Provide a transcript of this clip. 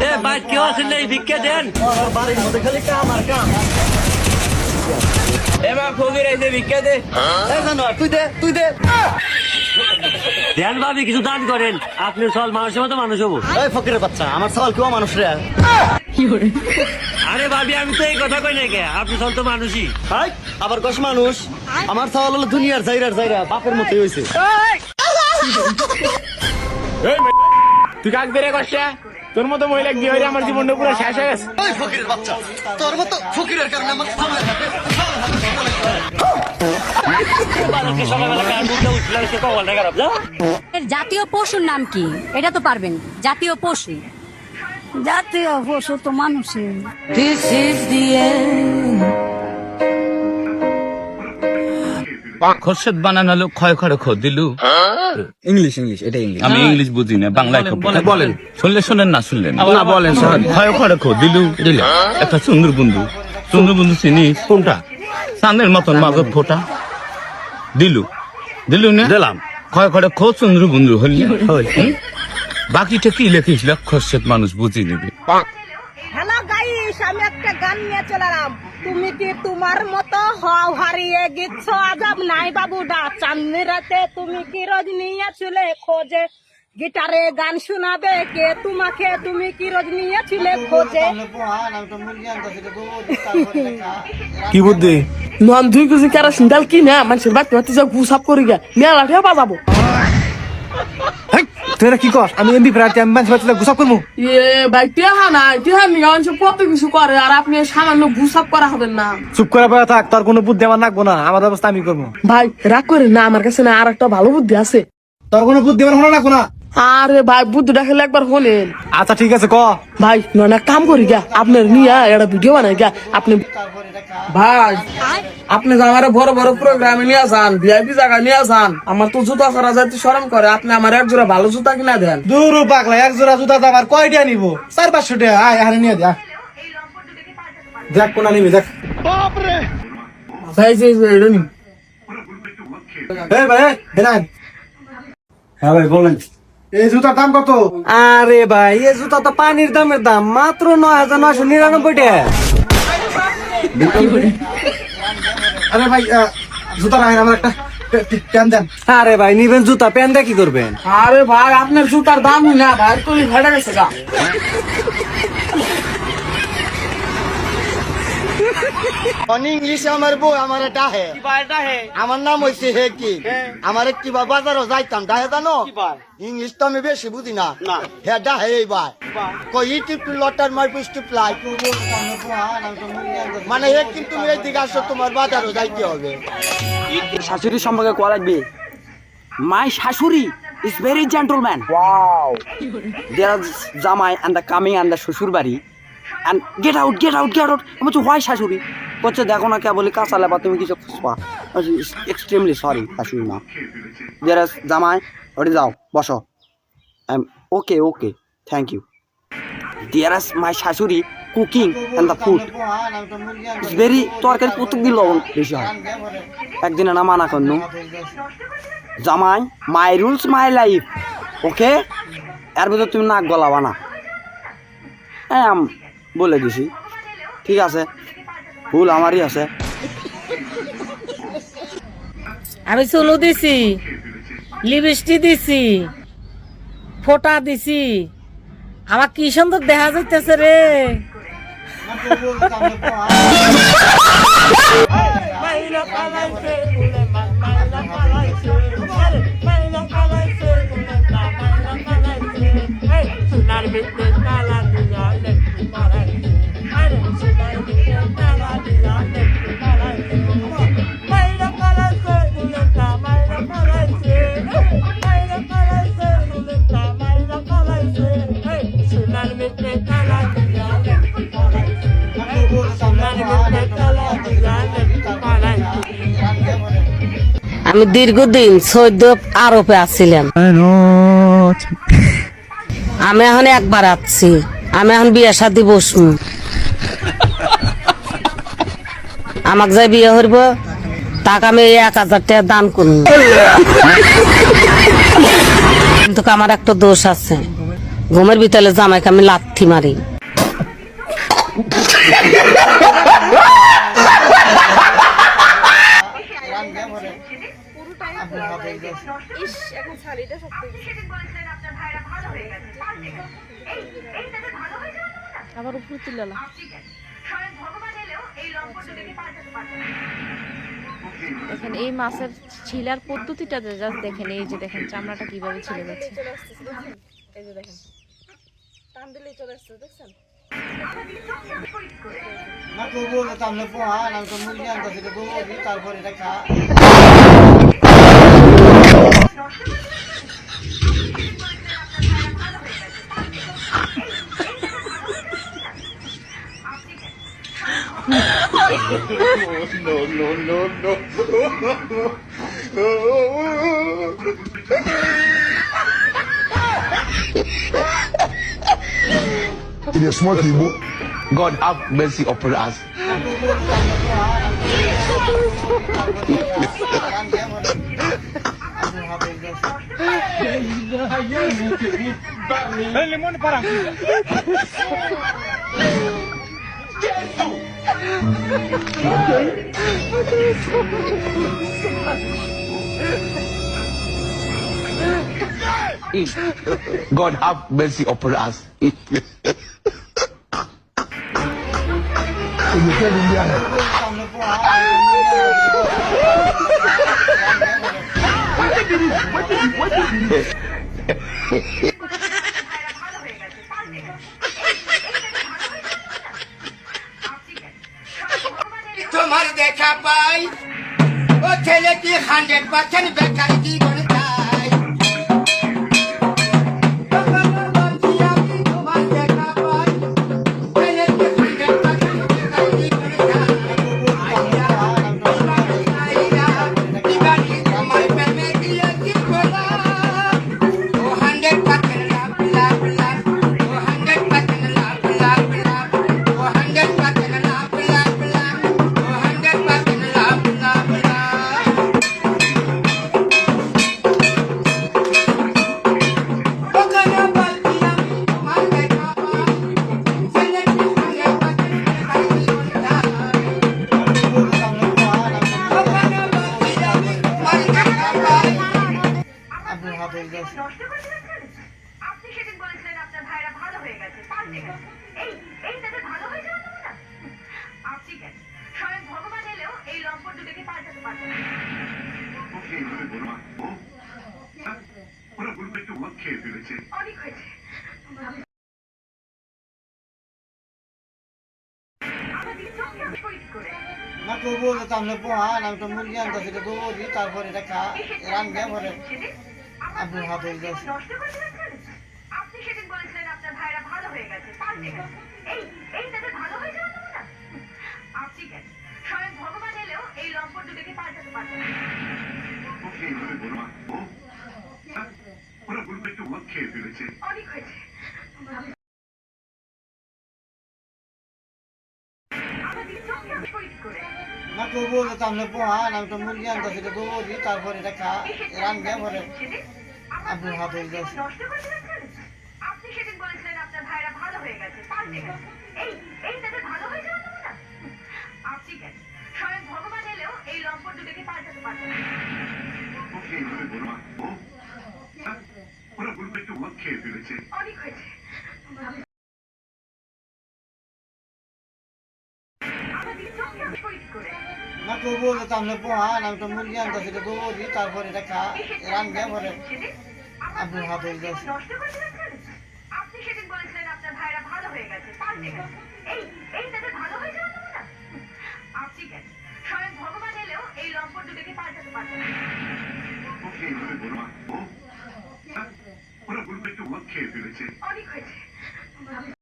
এ ভাই কেউ আছেন না, ভিক্ষা দেন। বাড়ির মধ্যে খালি কাম আর কাম। এবার ফকির এসে ভিক্ষা দে। তুই দে দেন ভাবি, কিছু দান করেন। আপনি সল মানুষের মতো মানুষ হবো। এই ফকিরের বাচ্চা, আমার সল কেউ মানুষ রে। আরে ভাবি, আমি তো এই কথা কই নাই কে, আপনি সল তো মানুষই। আবার কস মানুষ, আমার সল হলো দুনিয়ার জায়রা বাপের মতোই হয়েছে। তুই কাক বেড়ে করছে, তোর মতো মহিলা বিয়ে হয়ে আমার জীবনটা পুরো শেষ হয়ে গেছে। ফকিরের বাচ্চা, তোর মতো ফকিরের কারণে আমার জাতীয় পশুর নাম কি? এটা তো পারবেন। জাতীয় পশু তো মানুষের। খরশেদ বানানো হলো ক্ষয় করে খো দিলু। ইংলিশ এটা ইংলিশ। আমি ইংলিশ বুঝি না, বাংলায় বলেন। শুনলে শোনেন না শুনলেন না বলেন স্যার। ক্ষয় করে খো দিলু। একটা সুন্দর বন্ধু চিনিস? কোনটা? চাঁদের মতন মাঝত ফোটা দিলু না দিলাম। ক্ষয় করে খো সুন্দর বন্ধু হলি। বাকিটা কি লেখিস খরশেদ মানুষ বুঝি নিবি। হ্যালো গাইস, আমি একটা গান নিয়ে চলে এলাম। তুমি কি তোমার মতো হও হারিয়ে গেছ আজব নাই বাবুডা, চাঁদনি রাতে তুমি কি রোজ নিয়ে চলে খোঁজে, গিটারে গান শোনাবে কে তোমাকে, তুমি কি রোজ নিয়ে চলে খোঁজে। কি বুদ্ধি? নন দুই কেজি কেরোসিন তেল কিনে মানুষের বাড়িতে বাড়িতে যা গুসাপ করি গে মেলা ঠেয়া বাজাবো। তুই কি কর? আমি এমবি প্রার্থী, আমি মানুষ বাচ্চা গুসাপ করবো। ভাই টেহা নাই, টেহা নিয়ে মানুষ কত কিছু করে, আর আপনি সামান্য গুসাপ করা হবেন না। চুপ করে পড়ে থাক, তোর কোনো বুদ্ধি আমার লাগবো না, আমার ব্যবস্থা আমি করবো। ভাই রাগ করেন না, আমার কাছে না আর একটা ভালো বুদ্ধি আছে। তোর কোনো বুদ্ধি আমার হলো লাগবো না। আরে ভাই বুদ্ধিটা খেলে একবার শোনেন। আচ্ছা ঠিক আছে, ক। ভাই না কাম করি গা, আপনার নিয়ে একটা ভিডিও বানাই গা। আপনি ভাই আপনি যে আমার বড় বড় প্রোগ্রামে নিয়ে যান, ভিআইপি জায়গা নিয়ে যান, আমার তো জুতা করা যাইতে শরম করে, আপনি আমার এক জোড়া ভালো জুতা কিনা দেন। দূর পাগলা, এক জোড়া জুতা দাবার কয়টা নিব? 400-500 টাকা। আয় এখানে নিয়ে যা, দেখ কোনা নিবি দেখ। ভাই যে এটা নিন। ভাই হ্যাঁ ভাই বলেন, এই জুতার দাম কত? আরে ভাই, এই জুতা তো পানির দামের দাম, মাত্র 9,999 টাকা। আরে ভাই জুতা রাখেন, আমার একটা প্যান দেন। আরে ভাই নিবেন জুতা, প্যান দিয়ে কি করবেন? আরে ভাই আপনার জুতার দাম না ভাই, তুই ফেটে গেছে গা। ইংলিশে আমার বউ আমার ডাহে, আমার নাম হয়েছে হে কি, আমার একটি বাজারও যাইতাম ডাহে, জানো ইংলিশ তো আমি বেশি বুঝি না। হে ডাহে এই ভাই কই ইউটিউব লটার মাই পুষ্টি প্লাই, মানে হে কিন্তু তুমি এইদিকে আসো, তোমার বাজারও যাইতে হবে। শাশুড়ি সম্পর্কে কোয়া লাগবে। মাই শাশুড়ি ইজ ভেরি জেন্টলম্যান। দেয়ার জামাই and the coming and the শ্বশুর বাড়ি and get out. আমি বলছি হোয়াই শাশুড়ি করছে, দেখো না কে বলি কাঁচা লেবা, তুমি কিছু খুঁজবা। এক্সট্রিমলি সরি শাশুড়ি না। দেয়ার জামাই ওটি যাও বসো, ওকে থ্যাংক ইউ। দেয়ার মাই শাশুড়ি cooking and the food is very, তরকারি প্রত্যেক দিন লবণ বেশি হয়, একদিনে না মানা করনু। জামাই মাই রুলস মাই লাইফ, ওকে এর ভিতরে তুমি নাক গলাবা না। হ্যাঁ বলে দিছি, ঠিক আছে, ভুল আমারই আছে। আমি চুলু দিছি, লিপস্টিক দিছি, ফোটা দিছি, আমার কি সুন্দর দেখা যাইতেছে রে। আমি দীর্ঘদিন সৌদি আরবে আছিলাম, আমি এখন একবার আসছি, আমি এখন বিয়ে শাদী বসবো, আমাকে যাই বিয়ে করবো, তাকে আমি 1,000 টাকা দান করবো। কিন্তু আমার একটা দোষ আছে, ঘুমের ভিতরে জামাইকে আমি লাথি মারি। আবার উপরে তুলে দেখেন এই মাছের ছিলার পদ্ধতিটা জাস্ট দেখেন, এই যে দেখেন চামড়াটা কিভাবে ছিলে যাচ্ছে। এই যে দেখেন টান দিলেই চলে আসছে, দেখছেন? না তো বলতে তাহলে পোহা না তো মুরগি আনতে সেটা বলি তারপর এটা খা। God have mercy upon us. God have mercy upon us. তোমার দেখা পাই ও ছেলে কি 100% বেকার জীবন চাই। তোমার দেখা পাই ছেলে কি 100% বেকার জীবন চাই। দিবানি তোমার প্রেমে দিয়ে কি বলা ও 100% লাভ লাভ লাভ ও 100% লাভ লাভ লাভ ও 100% লাভ লাভ লাভ ও 100% লাভ লাভ লাভ। ওখানে বলছি আমি তোমার দেখা পাই ছেলে কি 100% বেকার জীবন চাই। ওখানে বলছি আমি তোমার দেখা পাই। আপনার হাতে আপনি সেদিন বলেছিলেন আপনার ভাইরা ভালো হয়ে গেছে, পাল্টে গেছে। এই তাদের ভালো হয়ে যাওয়া যাবে না। আপনি কেন স্বয়ং ভগবান এলেও এই লম্পট দুটোকে পাল্টাতে পারবে না। অনেক হয়েছে। আমাদের চোখে শহীদ করে না তো বলতে তাহলে পোহা না তো মুরগি আনতে সেটা বলি তারপর এটা খা রান্না পরে আপনার হাতে নষ্ট করে দিয়েছেন। আপনি সেদিন বলেছিলেন আপনার ভাইরা ভালো হয়ে গেছে, পাল্টে গেছে। এই তাদের ভালো হয়ে যাওয়া যাবে না। আপনি কেন স্বয়ং ভগবান এলেও এই লম্পট দুটোকে পাল্টাতে পারবে না। অনেক হয়েছে। আমাদের চোখে শহীদ করে না তো বলতে তাহলে পোহা না তো মুরগি আনতে সেটা বলি তারপর এটা খা রান্না পরে আপনার হাতে নষ্ট করে দিয়েছেন। আপনি সেদিন বলেছিলেন আপনার ভাইরা ভালো হয়ে গেছে, পাল্টে গেছে। এই তাদের ভালো হয়ে যাওয়া যাবে না। আপনি কেন স্বয়ং ভগবান এলেও এই লম্পট দুটোকে পাল্টাতে পারবে না। অনেক হয়েছে। আমাদের চোখে শহীদ করে না তো বলতে তাহলে পোহা না তো মুরগি আনতে সেটা বলি তারপর এটা খা রান্না পরে আপনার হাতে নষ্ট করে দিয়েছেন। আপনি সেদিন বলেছিলেন আপনার ভাইরা ভালো হয়ে গেছে, পাল্টে গেছে। এই তাদের ভালো হয়ে যাওয়া যাবে না। আপনি কেন স্বয়ং ভগবান এলেও এই লম্পট দুটোকে পাল্টাতে পারবে না। অনেক হয়েছে।